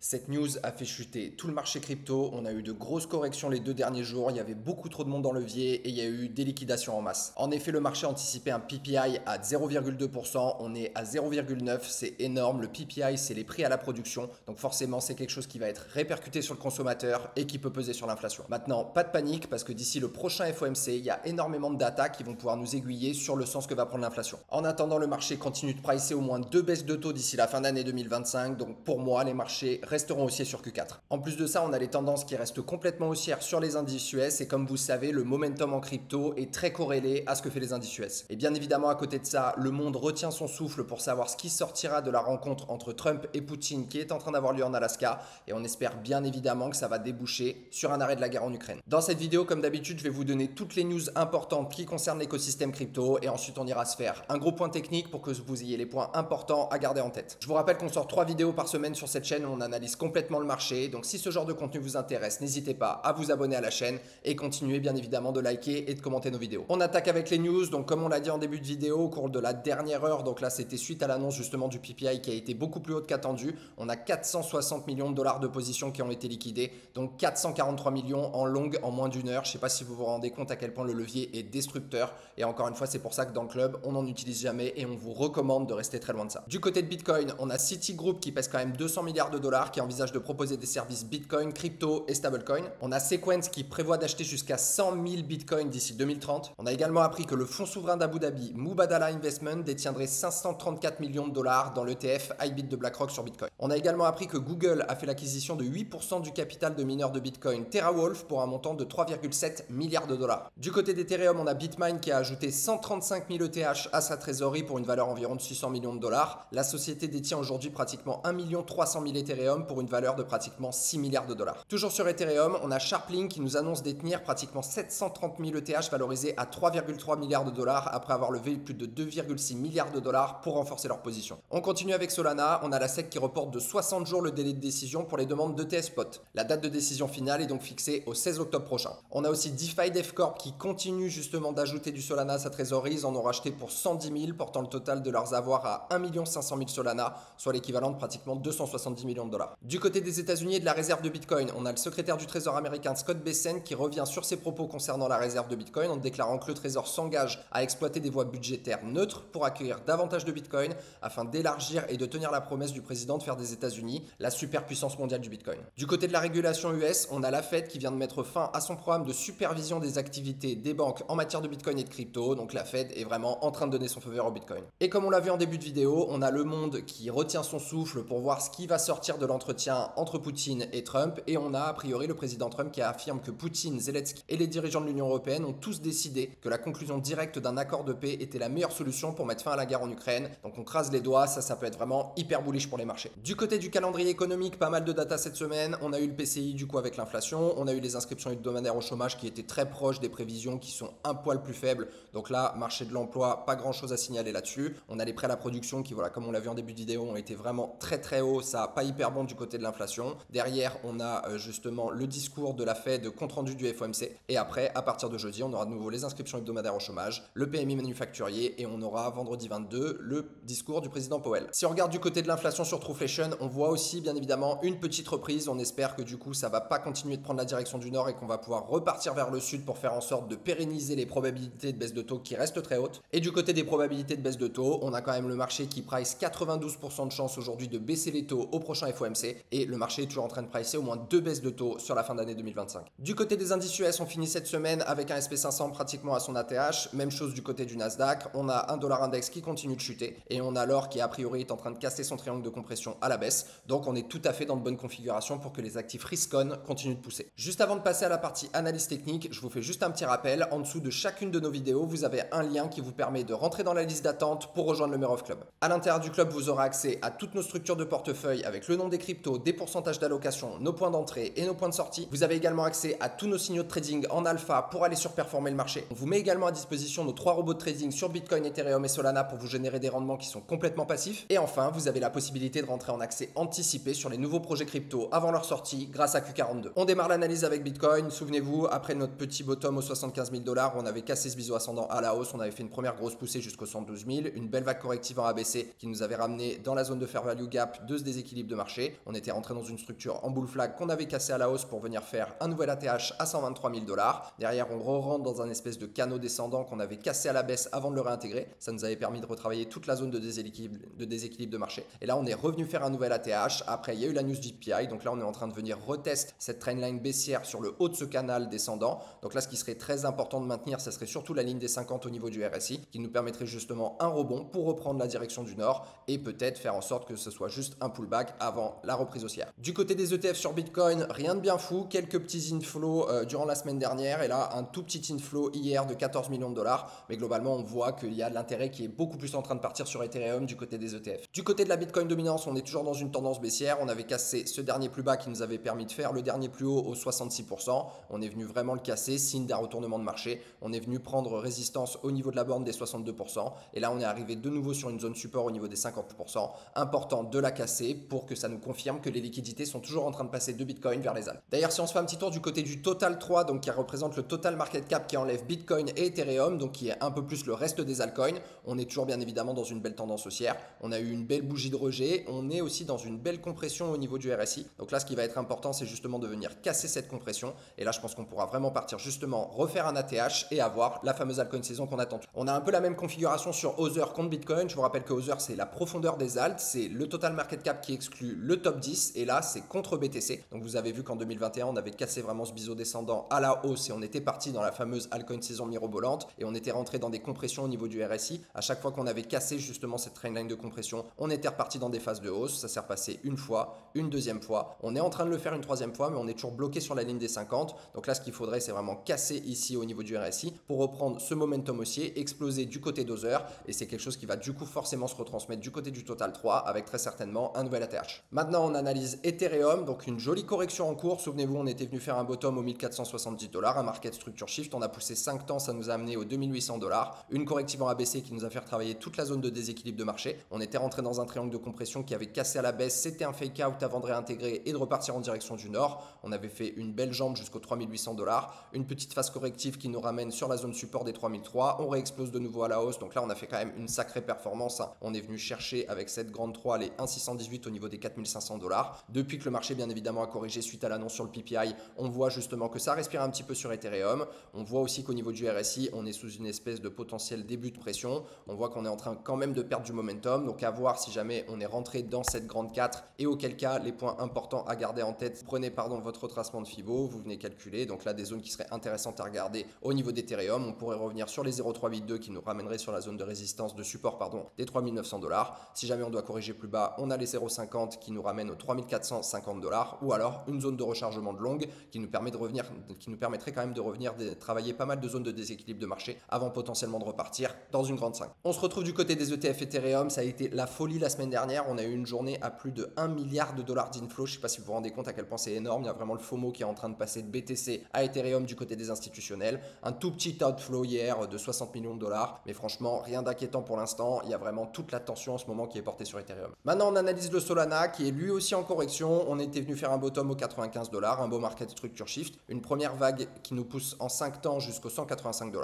Cette news a fait chuter tout le marché crypto, on a eu de grosses corrections les 2 derniers jours, il y avait beaucoup trop de monde dans le levier et il y a eu des liquidations en masse. En effet, le marché anticipait un PPI à 0,2%, on est à 0,9%, c'est énorme. Le PPI, c'est les prix à la production, donc forcément c'est quelque chose qui va être répercuté sur le consommateur et qui peut peser sur l'inflation. Maintenant, pas de panique parce que d'ici le prochain FOMC, il y a énormément de data qui vont pouvoir nous aiguiller sur le sens que va prendre l'inflation. En attendant, le marché continue de pricer au moins 2 baisses de taux d'ici la fin d'année 2025, donc pour moi, les marchés resteront haussiers sur Q4. En plus de ça, on a les tendances qui restent complètement haussières sur les indices US et comme vous savez, le momentum en crypto est très corrélé à ce que fait les indices US. Et bien évidemment, à côté de ça, le monde retient son souffle pour savoir ce qui sortira de la rencontre entre Trump et Poutine qui est en train d'avoir lieu en Alaska et on espère bien évidemment que ça va déboucher sur un arrêt de la guerre en Ukraine. Dans cette vidéo, comme d'habitude, je vais vous donner toutes les news importantes qui concernent l'écosystème crypto et ensuite on ira se faire un gros point technique pour que vous ayez les points importants à garder en tête. Je vous rappelle qu'on sort 3 vidéos par semaine sur cette chaîne où on analyse complètement le marché. Donc si ce genre de contenu vous intéresse, n'hésitez pas à vous abonner à la chaîne et continuez bien évidemment de liker et de commenter nos vidéos. On attaque avec les news. Donc comme on l'a dit en début de vidéo, au cours de la dernière heure, donc là c'était suite à l'annonce justement du PPI qui a été beaucoup plus haute qu'attendu. On a 460 millions de dollars de positions qui ont été liquidées, donc 443 millions en long en moins d'une heure. Je ne sais pas si vous vous rendez compte à quel point le levier est destructeur. Et encore une fois, c'est pour ça que dans le club, on n'en utilise jamais et on vous recommande de rester très loin de ça. Du côté de Bitcoin, on a Citigroup qui pèse quand même 200 milliards de dollars, qui envisage de proposer des services Bitcoin, crypto et stablecoin. On a Sequence qui prévoit d'acheter jusqu'à 100 000 Bitcoin d'ici 2030. On a également appris que le fonds souverain d'Abu Dhabi, Mubadala Investment, détiendrait 534 millions de dollars dans l'ETF IBIT de BlackRock sur Bitcoin. On a également appris que Google a fait l'acquisition de 8% du capital de mineurs de Bitcoin TeraWulf pour un montant de 3,7 milliards de dollars. Du côté d'Ethereum, on a Bitmain qui a ajouté 135 000 ETH à sa trésorerie pour une valeur environ de 600 millions de dollars. La société détient aujourd'hui pratiquement 1 300 000 Ethereum pour une valeur de pratiquement 6 milliards de dollars. Toujours sur Ethereum, on a Sharplink qui nous annonce détenir pratiquement 730 000 ETH valorisés à 3,3 milliards de dollars après avoir levé plus de 2,6 milliards de dollars pour renforcer leur position. On continue avec Solana, on a la SEC qui reporte de 60 jours le délai de décision pour les demandes d'ETH Spot. La date de décision finale est donc fixée au 16 octobre prochain. On a aussi DeFi DevCorp qui continue justement d'ajouter du Solana à sa trésorerie. Ils en ont racheté pour 110 000, portant le total de leurs avoirs à 1 500 000 Solana, soit l'équivalent de pratiquement 270 millions de dollars. Du côté des États-Unis et de la réserve de Bitcoin, on a le secrétaire du Trésor américain Scott Bessent qui revient sur ses propos concernant la réserve de Bitcoin en déclarant que le Trésor s'engage à exploiter des voies budgétaires neutres pour accueillir davantage de Bitcoin afin d'élargir et de tenir la promesse du président de faire des États-Unis la superpuissance mondiale du Bitcoin. Du côté de la régulation US, on a la Fed qui vient de mettre fin à son programme de supervision des activités des banques en matière de Bitcoin et de crypto. Donc la Fed est vraiment en train de donner son feu vert au Bitcoin. Et comme on l'a vu en début de vidéo, on a le monde qui retient son souffle pour voir ce qui va sortir de l'entretien entre Poutine et Trump. Et on a a priori le président Trump qui affirme que Poutine, Zelensky et les dirigeants de l'Union européenne ont tous décidé que la conclusion directe d'un accord de paix était la meilleure solution pour mettre fin à la guerre en Ukraine. Donc on crase les doigts, ça peut être vraiment hyper bullish pour les marchés. Du côté du calendrier économique, pas mal de data cette semaine. On a eu le PCI du coup avec l'inflation, on a eu les inscriptions hebdomadaires au chômage qui étaient très proches des prévisions qui sont un poil plus faibles. Donc là, marché de l'emploi, pas grand chose à signaler là-dessus. On a les prêts à la production qui, voilà, comme on l'a vu en début de vidéo, ont été vraiment très haut. Ça n'a pas hyper bon du côté de l'inflation. Derrière, on a justement le discours de la Fed compte rendu du FOMC. Et après, à partir de jeudi, on aura de nouveau les inscriptions hebdomadaires au chômage, le PMI manufacturier et on aura vendredi 22 le discours du président Powell. Si on regarde du côté de l'inflation sur Trueflation, on voit aussi bien évidemment une petite reprise. On espère que du coup, ça va pas continuer de prendre la direction du nord et qu'on va pouvoir repartir vers le sud pour faire en sorte de pérenniser les probabilités de baisse de taux qui restent très hautes. Et du côté des probabilités de baisse de taux, on a quand même le marché qui price 92% de chance aujourd'hui de baisser les taux au prochain FOMC et le marché est toujours en train de pricer au moins 2 baisses de taux sur la fin d'année 2025. Du côté des indices US, on finit cette semaine avec un SP500 pratiquement à son ATH. Même chose du côté du Nasdaq. On a un dollar index qui continue de chuter et on a l'or qui a priori est en train de casser son triangle de compression à la baisse. Donc on est tout à fait dans de bonnes configurations pour que les actifs risk-on continuent de pousser. Juste avant de passer à la partie analyse technique, je vous fais juste un petit rappel. En dessous de chacune de nos vidéos, vous avez un lien qui vous permet de rentrer dans la liste d'attente pour rejoindre le Merov Club. À l'intérieur du club, vous aurez accès à toutes nos structures de portefeuille avec le nom des cryptos, des pourcentages d'allocation, nos points d'entrée et nos points de sortie. Vous avez également accès à tous nos signaux de trading en alpha pour aller surperformer le marché. On vous met également à disposition nos 3 robots de trading sur Bitcoin, Ethereum et Solana pour vous générer des rendements qui sont complètement passifs. Et enfin, vous avez la possibilité de rentrer en accès anticipé sur les nouveaux projets crypto avant leur sortie grâce à Q42. On démarre l'analyse avec Bitcoin. Souvenez-vous, après notre petit bottom aux 75 000 $, on avait cassé ce biseau ascendant à la hausse. On avait fait une première grosse poussée jusqu'aux 112 000, une belle vague corrective en ABC qui nous avait ramené dans la zone de fair value gap de ce déséquilibre de marché. marché. On était rentré dans une structure en bull flag qu'on avait cassé à la hausse pour venir faire un nouvel ATH à 123 000 $. Derrière, on rentre dans un espèce de canot descendant qu'on avait cassé à la baisse avant de le réintégrer. Ça nous avait permis de retravailler toute la zone de déséquilibre de marché. Et là, on est revenu faire un nouvel ATH. Après, il y a eu la news du PI. Donc là, on est en train de venir retester cette trendline baissière sur le haut de ce canal descendant. Donc là, ce qui serait très important de maintenir, ça serait surtout la ligne des 50 au niveau du RSI, qui nous permettrait justement un rebond pour reprendre la direction du nord et peut-être faire en sorte que ce soit juste un pullback avant la reprise haussière. Du côté des ETF sur Bitcoin, rien de bien fou, quelques petits inflows durant la semaine dernière et là un tout petit inflow hier de 14 millions de dollars, mais globalement on voit qu'il y a de l'intérêt qui est beaucoup plus en train de partir sur Ethereum du côté des ETF. Du côté de la Bitcoin dominance, on est toujours dans une tendance baissière, on avait cassé ce dernier plus bas qui nous avait permis de faire le dernier plus haut au 66%, on est venu vraiment le casser, signe d'un retournement de marché, on est venu prendre résistance au niveau de la borne des 62% et là on est arrivé de nouveau sur une zone support au niveau des 50%, important de la casser pour que ça nous confirme que les liquidités sont toujours en train de passer de Bitcoin vers les altcoins. D'ailleurs, si on se fait un petit tour du côté du Total 3, donc qui représente le total market cap qui enlève Bitcoin et Ethereum, donc qui est un peu plus le reste des altcoins, on est toujours bien évidemment dans une belle tendance haussière. On a eu une belle bougie de rejet, on est aussi dans une belle compression au niveau du RSI. Donc là, ce qui va être important, c'est justement de venir casser cette compression. Et là, je pense qu'on pourra vraiment partir justement refaire un ATH et avoir la fameuse altcoin saison qu'on attend. On a un peu la même configuration sur Other contre Bitcoin. Je vous rappelle que Other, c'est la profondeur des alts, c'est le total market cap qui exclut le top 10 et là, c'est contre BTC. Donc vous avez vu qu'en 2021, on avait cassé vraiment ce biseau descendant à la hausse et on était parti dans la fameuse altcoin saison mirobolante et on était rentré dans des compressions au niveau du RSI. À chaque fois qu'on avait cassé justement cette trendline de compression, on était reparti dans des phases de hausse. Ça s'est repassé une fois, une deuxième fois. On est en train de le faire une troisième fois, mais on est toujours bloqué sur la ligne des 50. Donc là, ce qu'il faudrait, c'est vraiment casser ici au niveau du RSI pour reprendre ce momentum haussier, exploser du côté d'Other et c'est quelque chose qui va du coup forcément se retransmettre du côté du Total 3 avec très certainement un nouvel ATH. Maintenant, on analyse Ethereum, donc une jolie correction en cours. Souvenez-vous, on était venu faire un bottom au 1470 $, un market structure shift. On a poussé 5 temps, ça nous a amené aux 2800 $. Une corrective en ABC qui nous a fait travailler toute la zone de déséquilibre de marché. On était rentré dans un triangle de compression qui avait cassé à la baisse. C'était un fake out avant de réintégrer et de repartir en direction du nord. On avait fait une belle jambe jusqu'aux 3800 $. Une petite phase corrective qui nous ramène sur la zone support des 3003. On réexplose de nouveau à la hausse. Donc là, on a fait quand même une sacrée performance. On est venu chercher avec cette grande 3 les 1,618 au niveau des 4500 $. Depuis que le marché, bien évidemment, a corrigé suite à l'annonce sur le PPI, on voit justement que ça respire un petit peu sur Ethereum. On voit aussi qu'au niveau du RSI, on est sous une espèce de potentiel début de pression. On voit qu'on est en train quand même de perdre du momentum. Donc à voir si jamais on est rentré dans cette grande 4 et auquel cas les points importants à garder en tête. Prenez votre retracement de Fibo, vous venez calculer. Donc là, des zones qui seraient intéressantes à regarder au niveau d'Ethereum. On pourrait revenir sur les 0,382 qui nous ramènerait sur la zone de résistance, de support des 3900 $. Si jamais on doit corriger plus bas, on a les 0,50 qui nous ramènent aux 3450 $. Ou alors une zone de rechargement de longue qui nous permettrait quand même de revenir travailler pas mal de zones de déséquilibre de marché avant potentiellement de repartir dans une grande 5. On se retrouve du côté des ETF Ethereum, ça a été la folie la semaine dernière. On a eu une journée à plus de 1 milliard de dollars d'inflow. Je ne sais pas si vous vous rendez compte à quel point c'est énorme. Il y a vraiment le FOMO qui est en train de passer de BTC à Ethereum du côté des institutionnels. Un tout petit outflow hier de 60 millions de dollars, mais franchement rien d'inquiétant pour l'instant. Il y a vraiment toute l'attention en ce moment qui est portée sur Ethereum. Maintenant on analyse le Solana qui est lui aussi en correction. On était venu faire un bottom aux 95 $, un beau market structure shift, une première vague qui nous pousse en 5 temps jusqu'aux 185 $,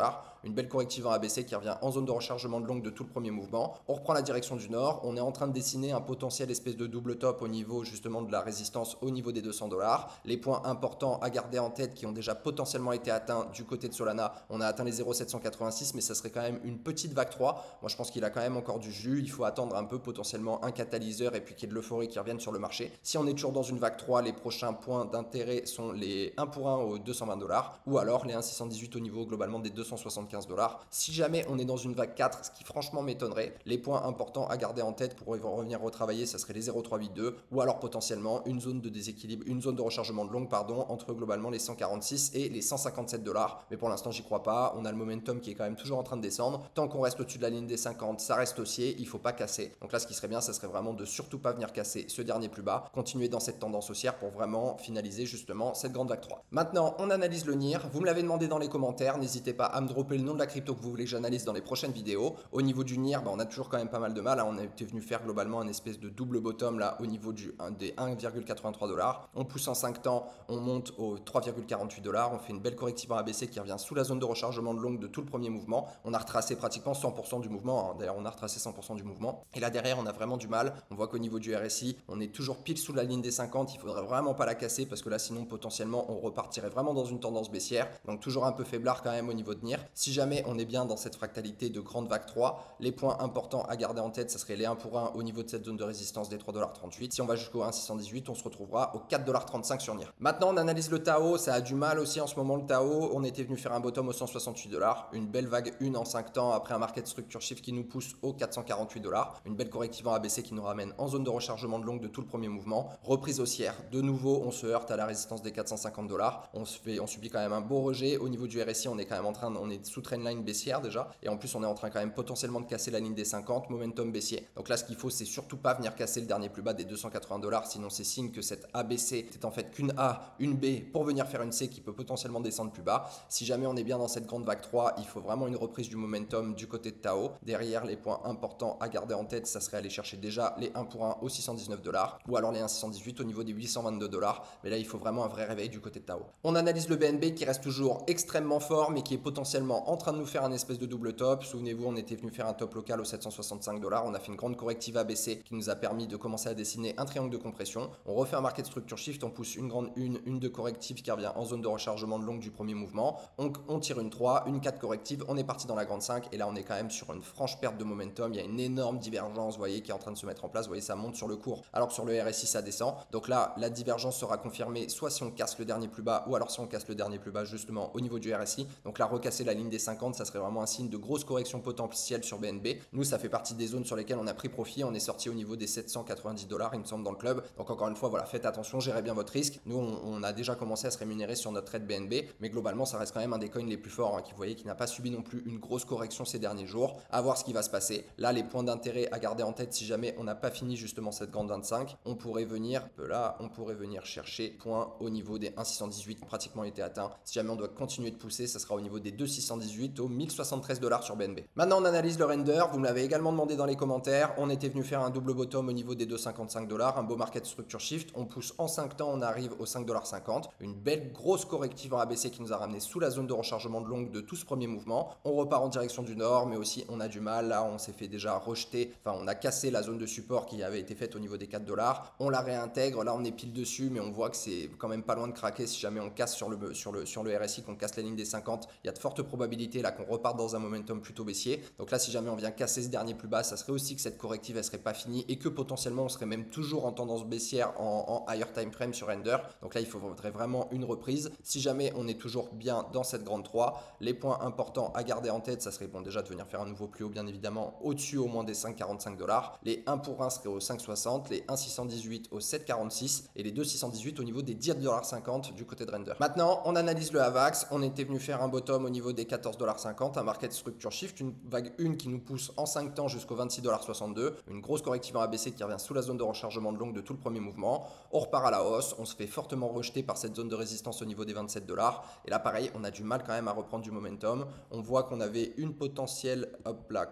une belle corrective en ABC qui revient en zone de rechargement de longue de tout le premier mouvement. On reprend la direction du nord, on est en train de dessiner un potentiel espèce de double top au niveau justement de la résistance au niveau des 200 $. Les points importants à garder en tête qui ont déjà potentiellement été atteints du côté de Solana, on a atteint les 0,786 mais ça serait quand même une petite vague 3. Moi je pense qu'il a quand même encore du jus, il faut attendre un peu potentiellement un catalyseur et puis qu'il y ait de l'euphorie qui revienne sur le marché. Si on est toujours dans une vague 3, les prochains points d'intérêt sont les 1 pour 1 aux 220 $, ou alors les 1,618 au niveau globalement des 275 $. Si jamais on est dans une vague 4, ce qui franchement m'étonnerait, les points importants à garder en tête pour revenir retravailler, ça serait les 0,382 ou alors potentiellement une zone de déséquilibre, une zone de rechargement de longue entre globalement les 146 et les 157 $. Mais pour l'instant, j'y crois pas. On a le momentum qui est quand même toujours en train de descendre. Tant qu'on reste au-dessus de la ligne des 50, ça reste haussier, il faut pas casser. Donc là, ce qui serait bien, ça serait vraiment de surtout pas venir casser ce dernier plus bas, continuer dans cette tendance haussière pour vraiment finaliser justement cette grande vague 3. Maintenant, on analyse le NIR. Vous me l'avez demandé dans les commentaires, n'hésitez pas à me dropper le nom de la crypto que vous voulez que j'analyse dans les prochaines vidéos. Au niveau du NIR, on a toujours quand même pas mal de mal. On était venu faire globalement un espèce de double bottom là au niveau des 1,83 $. On pousse en 5 temps, on monte aux 3,48 $. On fait une belle corrective en ABC qui revient sous la zone de rechargement de longue de tout le premier mouvement. On a retracé pratiquement 100% du mouvement. D'ailleurs, on a retracé 100% du mouvement. Et là derrière, on a vraiment du mal. On voit qu'au niveau du RSI, On est toujours pile sous la ligne des 50, il faudrait vraiment pas la casser parce que là sinon potentiellement on repartirait vraiment dans une tendance baissière. Donc toujours un peu faiblard quand même au niveau de NIR. Si jamais on est bien dans cette fractalité de grande vague 3, les points importants à garder en tête, ça serait les 1 pour 1 au niveau de cette zone de résistance des 3,38$. Si on va jusqu'au 1,618, on se retrouvera au 4,35$ sur NIR. Maintenant on analyse le Tao, ça a du mal aussi en ce moment le Tao. On était venu faire un bottom au 168$, une belle vague 1 en 5 temps après un market structure shift qui nous pousse au 448$, une belle corrective en ABC qui nous ramène en zone de rechargement de longue de tout le premier mouvement, reprise haussière, de nouveau on se heurte à la résistance des 450$, on subit quand même un beau rejet. Au niveau du RSI on est quand même on est sous trendline baissière déjà, et en plus on est en train quand même potentiellement de casser la ligne des 50, momentum baissier. Donc là ce qu'il faut c'est surtout pas venir casser le dernier plus bas des 280$, sinon c'est signe que cette ABC c'est en fait qu'une A, une B pour venir faire une C qui peut potentiellement descendre plus bas. Si jamais on est bien dans cette grande vague 3, il faut vraiment une reprise du momentum du côté de Tao. Derrière, les points importants à garder en tête, ça serait aller chercher déjà les 1 pour 1 au 619$, ou alors les 1,618 au niveau des 822$, mais là il faut vraiment un vrai réveil du côté de Tao. On analyse le BNB qui reste toujours extrêmement fort mais qui est potentiellement en train de nous faire un espèce de double top. Souvenez-vous, on était venu faire un top local au 765$, on a fait une grande corrective ABC qui nous a permis de commencer à dessiner un triangle de compression. On refait un market structure shift, on pousse une grande une de corrective qui revient en zone de rechargement de longue du premier mouvement, on tire une 3, une 4 corrective, on est parti dans la grande 5 et là on est quand même sur une franche perte de momentum. Il y a une énorme divergence, vous voyez, qui est en train de se mettre en place. Vous voyez, ça monte sur le cours alors que sur le RSI ça descend. Donc là la divergence sera confirmée soit si on casse le dernier plus bas, ou alors si on casse le dernier plus bas justement au niveau du RSI. Donc là recasser la ligne des 50, ça serait vraiment un signe de grosse correction potentielle sur BNB. Nous ça fait partie des zones sur lesquelles on a pris profit, on est sorti au niveau des 790$ il me semble dans le club. Donc encore une fois voilà, faites attention, gérez bien votre risque. Nous on a déjà commencé à se rémunérer sur notre trade BNB, mais globalement ça reste quand même un des coins les plus forts, qui, vous voyez, qui n'a pas subi non plus une grosse correction ces derniers jours. À voir ce qui va se passer. Là les points d'intérêt à garder en tête, si jamais on n'a pas fini justement cette grande 25, on pourrait venir chercher point au niveau des 1,618 qui ont pratiquement été atteints. Si jamais on doit continuer de pousser, ça sera au niveau des 2,618 au 1073$ sur BNB. Maintenant on analyse le render, vous me l'avez également demandé dans les commentaires. On était venu faire un double bottom au niveau des 2,55$, un beau market structure shift, on pousse en 5 temps, on arrive au 5,50$, une belle grosse corrective en ABC qui nous a ramené sous la zone de rechargement de longue de tout ce premier mouvement. On repart en direction du nord, mais aussi on a du mal, là on s'est fait déjà rejeter, enfin on a cassé la zone de support qui avait été faite au niveau des 4$, on la réintègre, là on est pile dessus, mais on voit que c'est quand même pas loin de craquer. Si jamais on casse sur le RSI, qu'on casse la ligne des 50, il y a de fortes probabilités là qu'on reparte dans un momentum plutôt baissier. Donc là si jamais on vient casser ce dernier plus bas, ça serait aussi que cette corrective elle serait pas finie et que potentiellement on serait même toujours en tendance baissière en higher time frame sur render. Donc là il faudrait vraiment une reprise. Si jamais on est toujours bien dans cette grande 3, les points importants à garder en tête, ça serait bon déjà de venir faire un nouveau plus haut bien évidemment au-dessus au moins des 5,45$, les 1 pour 1 seraient au 5,60, les 1,618 au 7,46 et les 2,618 au niveau des 10,50$ du côté de render. Maintenant on analyse le AVAX, on était venu faire un bottom au niveau des 14,50$, un market structure shift, une vague 1 qui nous pousse en 5 temps jusqu'au 26,62$, une grosse corrective en ABC qui revient sous la zone de rechargement de longue de tout le premier mouvement. On repart à la hausse, on se fait fortement rejeter par cette zone de résistance au niveau des 27$, et là pareil on a du mal quand même à reprendre du momentum. On voit qu'on avait une potentielle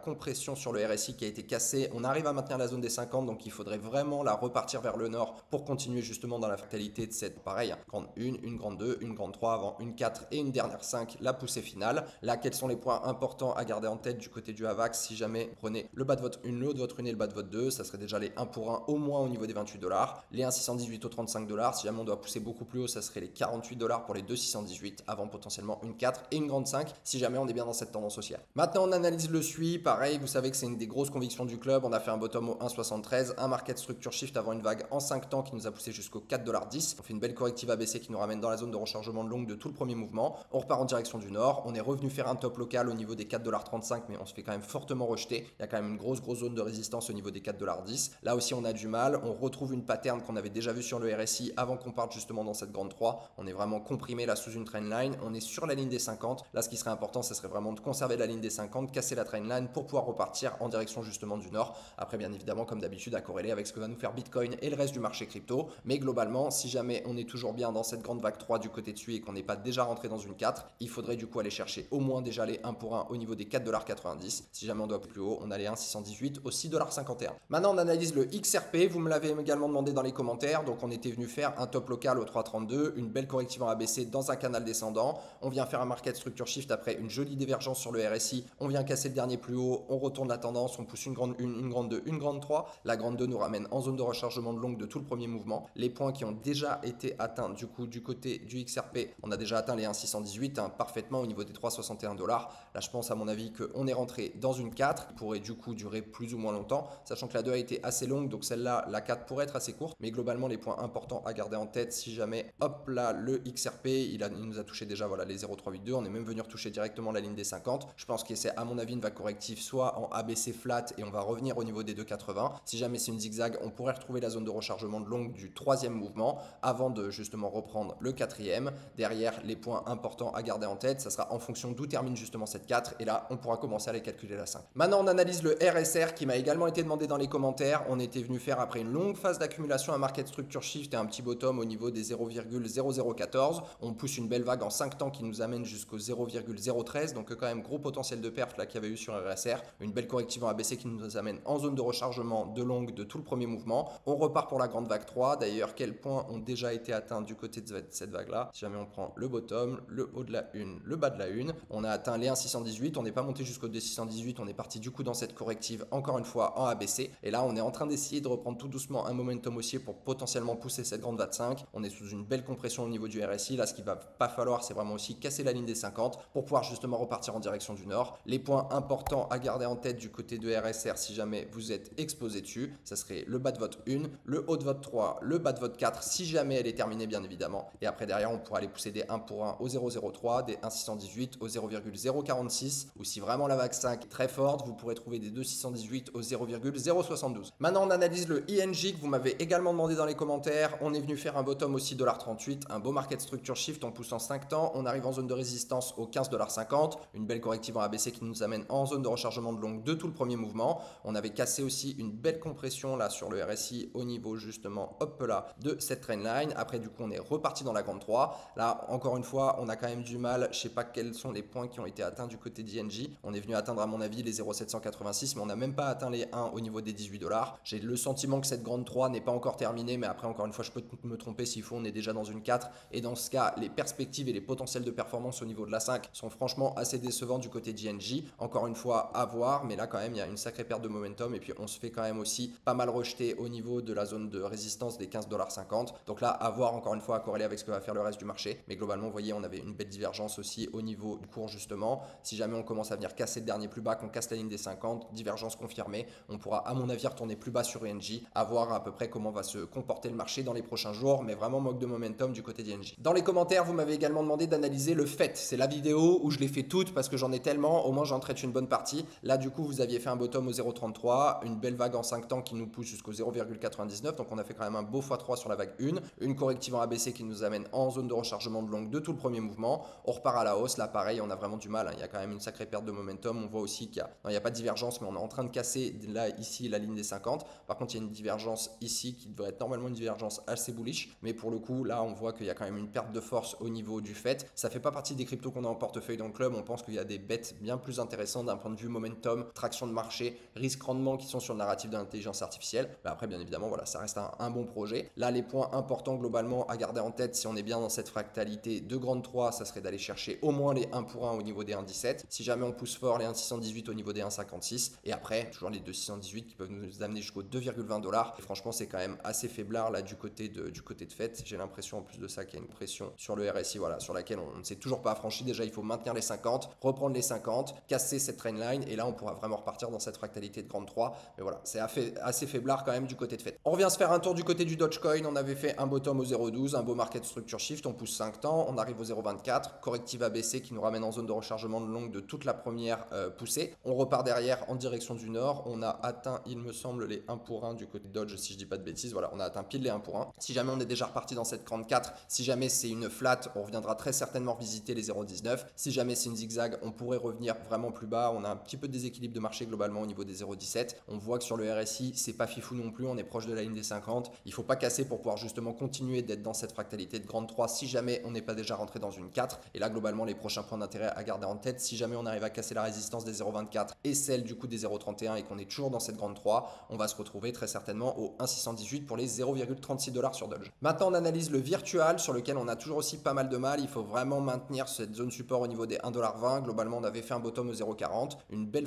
compression sur le RSI qui a été cassée, on arrive à maintenir la zone des 50, donc il faudrait vraiment la repartir vers le nord pour continuer justement dans la fractalité de cette pareil, grande 1, une grande 2, une grande 3 avant une 4 et une dernière 5, la poussée finale. Là quels sont les points importants à garder en tête du côté du AVAX? Si jamais vous prenez le bas de votre 1, le haut de votre 1 et le bas de votre 2, ça serait déjà les 1 pour 1 au moins au niveau des 28$, les 1,618 au 35$, si jamais on doit pousser beaucoup plus haut, ça serait les 48$ pour les 2,618 avant potentiellement une 4 et une grande 5 si jamais on est bien dans cette tendance haussière. Maintenant on analyse le SUI, pareil, vous savez que c'est une des grosses convictions du club. On a fait un bottom au 1,73, un market structure shift avant une vague en 5 temps qui nous a poussé jusqu'au 4,10$. On fait une belle corrective ABC qui nous ramène dans la zone de rechargement de longue de tout le premier mouvement. On repart en direction du nord, on est revenu faire un top local au niveau des 4,35$, mais on se fait quand même fortement rejeter. Il y a quand même une grosse zone de résistance au niveau des 4,10$. Là aussi on a du mal, on retrouve une pattern qu'on avait déjà vu sur le RSI avant qu'on parte justement dans cette grande 3. On est vraiment comprimé là sous une trendline, on est sur la ligne des 50. Là ce qui serait important, ce serait vraiment de conserver la ligne des 50, casser la trendline pour pouvoir repartir en direction justement du nord. Après bien évidemment comme d'habitude à corréler avec ce que va nous faire Bitcoin et le reste du marché crypto. Mais globalement si jamais on est toujours bien dans cette grande vague 3 du côté dessus et qu'on n'est pas déjà rentré dans une 4, il faudrait du coup aller chercher au moins déjà les 1 pour 1 au niveau des 4,90$. Si jamais on doit plus haut, on a les 1,618 au 6,51$. Maintenant on analyse le XRP, vous me l'avez également demandé dans les commentaires. Donc on était venu faire un top local au 3,32, une belle corrective en ABC dans un canal descendant. On vient faire un market structure shift après une jolie divergence sur le RSI. On vient casser le dernier plus haut, on retourne la tendance, on pousse une grande 1, une grande 2, une grande 3. La grande 2 nous ramène en zone zone de rechargement de longue de tout le premier mouvement. Les points qui ont déjà été atteints du coup du côté du XRP, on a déjà atteint les 1,618 parfaitement au niveau des 3,61 $. Là je pense à mon avis qu'on est rentré dans une 4 qui pourrait du coup durer plus ou moins longtemps, sachant que la 2 a été assez longue, donc celle-là, la 4 pourrait être assez courte, mais globalement les points importants à garder en tête si jamais, hop là, le XRP, il nous a touché déjà voilà, les 0,382, on est même venu retoucher directement la ligne des 50. Je pense que c'est à mon avis une vague corrective soit en ABC flat et on va revenir au niveau des 2,80. Si jamais c'est une zigzag, on pourrait retrouver la zone de rechargement de longue du troisième mouvement avant de justement reprendre le quatrième. Derrière, les points importants à garder en tête, ça sera en fonction d'où termine justement cette 4 et là, on pourra commencer à aller calculer la 5. Maintenant, on analyse le RSR qui m'a également été demandé dans les commentaires. On était venu faire après une longue phase d'accumulation un market structure shift et un petit bottom au niveau des 0,0014. On pousse une belle vague en 5 temps qui nous amène jusqu'au 0,013, donc quand même gros potentiel de perf là qu'il y avait eu sur RSR. Une belle corrective en ABC qui nous amène en zone de rechargement de longue de tout le premier mouvement. On repart pour la grande vague 3. D'ailleurs, quels points ont déjà été atteints du côté de cette vague là? Si jamais on prend le bottom, le haut de la 1, le bas de la 1, on a atteint les 1,618. On n'est pas monté jusqu'au 2,618. On est parti du coup dans cette corrective encore une fois en ABC. Et là, on est en train d'essayer de reprendre tout doucement un momentum haussier pour potentiellement pousser cette grande vague 5. On est sous une belle compression au niveau du RSI. Là, ce qu'il va pas falloir, c'est vraiment aussi casser la ligne des 50 pour pouvoir justement repartir en direction du nord. Les points importants à garder en tête du côté de RSR si jamais vous êtes exposé dessus, ça serait le bas de votre 1, le haut de votre 3, le bas de votre 4 si jamais elle est terminée bien évidemment. Et après derrière, on pourra aller pousser des 1 pour 1 au 0,03, des 1,618 au 0,046 ou si vraiment la vague 5 est très forte, vous pourrez trouver des 2,618 au 0,072. Maintenant, on analyse le INJ que vous m'avez également demandé dans les commentaires. On est venu faire un bottom aussi $38, un beau market structure shift, on pousse en 5 temps, on arrive en zone de résistance au 15,50 $, une belle corrective en ABC qui nous amène en zone de rechargement de longue de tout le premier mouvement. On avait cassé aussi une belle compression là sur le RSI au niveau justement hop là de cette trendline. Après du coup on est reparti dans la grande 3. Là encore une fois on a quand même du mal, je sais pas quels sont les points qui ont été atteints du côté d'INJ. On est venu atteindre à mon avis les 0,786 mais on n'a même pas atteint les 1 au niveau des 18 $. J'ai le sentiment que cette grande 3 n'est pas encore terminée, mais après encore une fois je peux me tromper, s'il faut on est déjà dans une 4 et dans ce cas les perspectives et les potentiels de performance au niveau de la 5 sont franchement assez décevants du côté d'INJ. Encore une fois à voir, mais là quand même il y a une sacrée perte de momentum et puis on se fait quand même aussi pas mal rejeter au niveau de la zone de résistance des 15,50 $. Donc là à voir encore une fois à corréler avec ce que va faire le reste du marché, mais globalement vous voyez on avait une belle divergence aussi au niveau du cours justement. Si jamais on commence à venir casser le dernier plus bas, qu'on casse la ligne des 50, divergence confirmée, on pourra à mon avis retourner plus bas sur INJ, à voir à peu près comment va se comporter le marché dans les prochains jours, mais vraiment manque de momentum du côté d'INJ. Dans les commentaires vous m'avez également demandé d'analyser le FET, c'est la vidéo où je l'ai fait toute parce que j'en ai tellement, au moins j'en traite une bonne partie. Là du coup vous aviez fait un bottom au 0,33, une belle vague en 5 temps qui nous pousse jusqu'au 0,99, donc on a fait quand même un beau x3 sur la vague 1, une corrective en ABC qui nous amène en zone de rechargement de longue de tout le premier mouvement. On repart à la hausse, là pareil on a vraiment du mal, hein. Il y a quand même une sacrée perte de momentum. On voit aussi qu'il n'y a pas de divergence, mais on est en train de casser là ici la ligne des 50. Par contre il y a une divergence ici qui devrait être normalement une divergence assez bullish, mais pour le coup là on voit qu'il y a quand même une perte de force au niveau du FET. Ça fait pas partie des cryptos qu'on a en portefeuille dans le club, on pense qu'il y a des bêtes bien plus intéressantes d'un point de vue momentum, traction de marché, risque rendement qui sont sur le narratif de l'intelligence artificielle. Mais après bien évidemment voilà, ça reste un bon projet. Là les points importants globalement à garder en tête si on est bien dans cette fractalité de grande 3, ça serait d'aller chercher au moins les 1 pour 1 au niveau des 1,17. Si jamais on pousse fort les 1,618 au niveau des 1,56 et après toujours les 2,618 qui peuvent nous amener jusqu'au 2,20 $. Et franchement c'est quand même assez faiblard là du côté de FET. J'ai l'impression en plus de ça qu'il y a une pression sur le RSI voilà, sur laquelle on ne s'est toujours pas affranchi. Déjà il faut maintenir les 50, reprendre les 50, casser cette trendline et là on pourra vraiment repartir dans cette fractalité de grande 3. Mais voilà, c'est assez faiblard quand même du côté de FET. On revient se faire un tour du côté du Dogecoin. On avait fait un bottom au 0,12, un beau market structure shift, on pousse 5 temps, on arrive au 0,24, corrective ABC qui nous ramène en zone de rechargement de longue de toute la première poussée. On repart derrière en direction du nord. On a atteint, il me semble, les 1 pour 1 du côté de Dodge, si je dis pas de bêtises. Voilà, on a atteint pile les 1 pour 1. Si jamais on est déjà reparti dans cette 44, si jamais c'est une flat, on reviendra très certainement visiter les 0,19. Si jamais c'est une zigzag, on pourrait revenir vraiment plus bas. On a un petit peu de déséquilibre de marché globalement au niveau des 0,17. On voit que sur le RSI, c'est pas fifou non plus. On est proche de la ligne des 50. Il faut pas casser pour pouvoir justement continuer d'être dans cette fractalité de grande 3 si jamais on n'est pas déjà rentré dans une 4. Et là, globalement, les prochains points d'intérêt à garder en tête, si jamais on arrive à casser la résistance des 0,24 et celle du coup des 0,31 et qu'on est toujours dans cette grande 3, on va se retrouver très certainement au 1,618 pour les 0,36 $ sur Dodge. Maintenant, on analyse le virtual sur lequel on a toujours aussi pas mal de mal. Il faut vraiment maintenir cette zone support au niveau des 1,20 $. Globalement, on avait fait un bottom au 0,40, une belle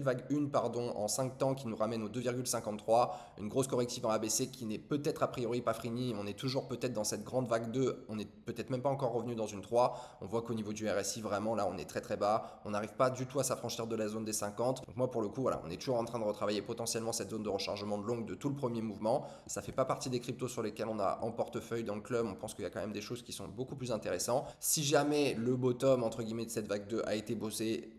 vague 1 pardon, en 5 temps qui nous ramène au 2,99 0,53, une grosse corrective en ABC qui n'est peut-être a priori pas finie, on est toujours peut-être dans cette grande vague 2, on n'est peut-être même pas encore revenu dans une 3, on voit qu'au niveau du RSI vraiment là on est très très bas, on n'arrive pas du tout à s'affranchir de la zone des 50, donc moi pour le coup voilà, on est toujours en train de retravailler potentiellement cette zone de rechargement de longue de tout le premier mouvement, ça fait pas partie des cryptos sur lesquels on a en portefeuille dans le club, on pense qu'il y a quand même des choses qui sont beaucoup plus intéressantes. Si jamais le bottom entre guillemets de cette vague 2 a été posé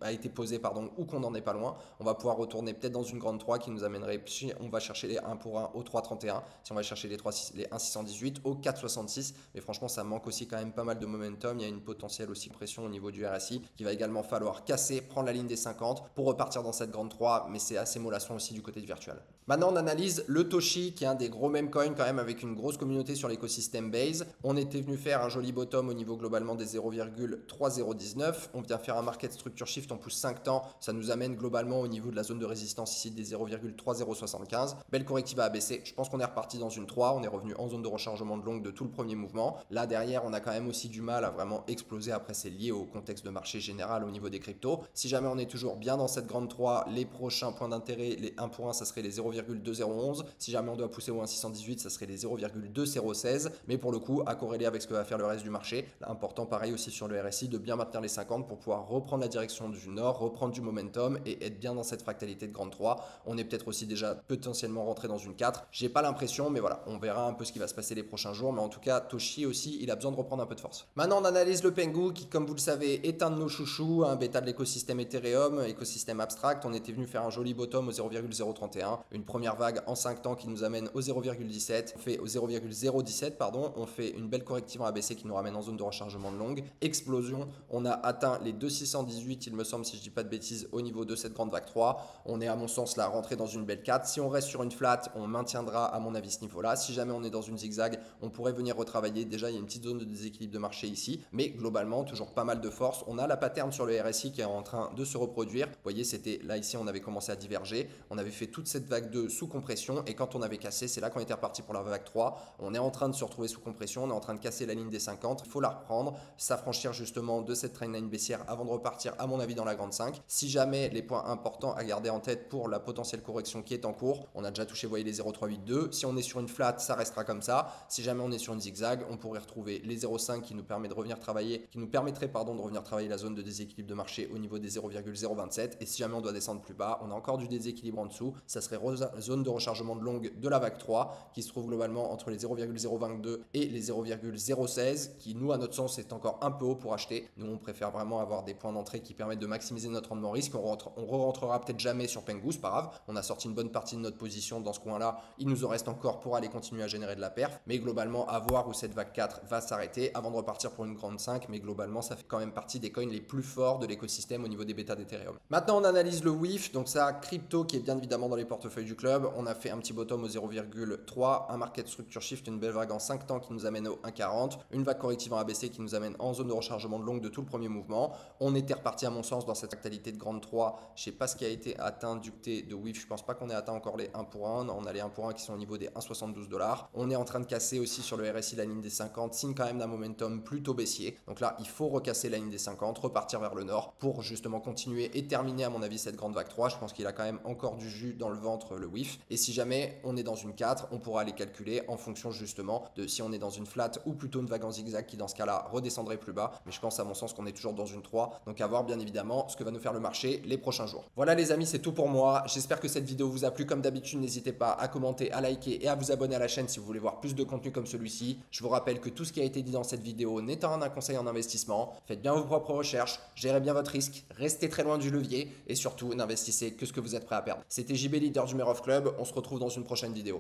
ou qu'on n'en est pas loin, on va pouvoir retourner peut-être dans une grande 3 qui nous amènerait, si on va chercher les 1 pour 1 au 3,31, si on va chercher les 1,618 au 4,66, mais franchement ça manque aussi quand même pas mal de momentum, il y a une potentielle aussi pression au niveau du RSI qui va également falloir casser, prendre la ligne des 50 pour repartir dans cette grande 3, mais c'est assez mollasson aussi du côté du virtual. Maintenant on analyse le Toshi qui est un des gros meme coins quand même avec une grosse communauté sur l'écosystème Base. On était venu faire un joli bottom au niveau globalement des 0,3019, on vient faire un market structure shift, on pousse 5 temps, ça nous amène globalement au niveau de la zone de résistance ici des 0,3075, belle corrective à ABC, je pense qu'on est reparti dans une 3, on est revenu en zone de rechargement de longue de tout le premier mouvement. Là derrière on a quand même aussi du mal à vraiment exploser, après c'est lié au contexte de marché général au niveau des cryptos. Si jamais on est toujours bien dans cette grande 3, les prochains points d'intérêt, les 1 pour 1 ça serait les 0,2011, si jamais on doit pousser au 1,618 ça serait les 0,2016, mais pour le coup à corréler avec ce que va faire le reste du marché. Là, important pareil aussi sur le RSI de bien maintenir les 50 pour pouvoir reprendre la direction du nord, reprendre du momentum et être bien dans cette fractalité de grande 3. On est peut-être aussi déjà potentiellement rentré dans une 4, j'ai pas l'impression, mais voilà, on verra un peu ce qui va se passer les prochains jours, mais en tout cas Toshi aussi il a besoin de reprendre un peu de force. Maintenant on analyse le Pengu qui comme vous le savez est un de nos chouchous, un bêta de l'écosystème Ethereum, écosystème abstract. On était venu faire un joli bottom au 0,031, une première vague en 5 temps qui nous amène au 0,17, on fait au 0,017 pardon, on fait une belle corrective en ABC qui nous ramène en zone de rechargement de longue, explosion, on a atteint les 2,618 il me semble si je dis pas de bêtises au niveau de cette grande vague 3, on est à mon sens là rentré dans une belle 4, si on reste sur une flat on maintiendra à mon avis ce niveau là, si jamais on est dans une zigzag on pourrait venir retravailler, déjà il y a une petite zone de déséquilibre de marché ici, mais globalement toujours pas mal de force, on a la pattern sur le RSI qui est en train de se reproduire, vous voyez c'était là ici on avait commencé à diverger, on avait fait toute cette vague 2 sous compression et quand on avait cassé c'est là qu'on était reparti pour la vague 3, on est en train de se retrouver sous compression, on est en train de casser la ligne des 50, il faut la reprendre, s'affranchir justement de cette trendline baissière avant de repartir à mon avis dans la grande 5, si jamais les points importants à garder en tête pour la potentielle correction qui est en cours, on a déjà touché vous voyez les 0,382, si on est sur une flat ça restera comme ça, si jamais on est sur une zigzag on pourrait retrouver les 0,5 qui nous permet de revenir travailler, qui nous permettrait pardon de revenir travailler la zone de déséquilibre de marché au niveau des 0,027 et si jamais on doit descendre plus bas, on a encore du déséquilibre en dessous, ça serait zone de rechargement de longue de la vague 3 qui se trouve globalement entre les 0,022 et les 0,016 qui nous à notre sens est encore un peu haut pour acheter. Nous on préfère vraiment avoir des points d'entrée qui permettent de maximiser notre rendement risque. On re-rentrera peut-être jamais sur Pengu, c'est pas grave, on a sorti une bonne partie de notre position dans ce coin là, il nous en reste encore pour aller continuer à générer de la perf, mais globalement à voir où cette vague 4 va s'arrêter avant de repartir pour une grande 5, mais globalement ça fait quand même partie des coins les plus forts de l'écosystème au niveau des bêtas d'Ethereum. Maintenant on analyse le WIF, donc ça crypto qui est bien évidemment dans les portefeuilles du club, on a fait un petit bottom au 0,3, un market structure shift, une belle vague en 5 temps qui nous amène au 1,40, une vague corrective en ABC qui nous amène en zone de rechargement de longue de tout le premier mouvement, on était reparti à mon sens dans cette actualité de grande 3, je sais pas ce qui a été atteint du côté de WIF, je pense pas qu'on ait atteint encore les 1 pour 1, on a les 1 pour 1 qui sont au niveau des 1,72 $, on est en train de casser aussi sur le RSI la ligne des 50, signe quand même d'un momentum plutôt baissier, donc là il faut recasser la ligne des 50, repartir vers le nord pour justement continuer et terminer à mon avis cette grande vague 3, je pense qu'il a quand même encore du jus dans le ventre le WIF, et si jamais on est dans une 4, on pourra les calculer en fonction justement de si on est dans une flat ou plutôt une vague en zigzag qui dans ce cas là redescendrait plus bas, mais je pense à mon sens qu'on est toujours dans une 3, donc à voir bien évidemment ce que va nous faire le marché les prochains jours. Voilà les amis, c'est tout pour moi, j'espère que cette vidéo vous a plu, comme d'habitude n'hésitez pas à commenter, à liker et à vous abonner à la chaîne si vous voulez voir plus de contenu comme celui-ci. Je vous rappelle que tout ce qui a été dit dans cette vidéo n'étant un conseil en investissement, faites bien vos propres recherches, gérez bien votre risque, restez très loin du levier et surtout n'investissez que ce que vous êtes prêt à perdre. C'était JB, leader du Mare of Club, on se retrouve dans une prochaine vidéo.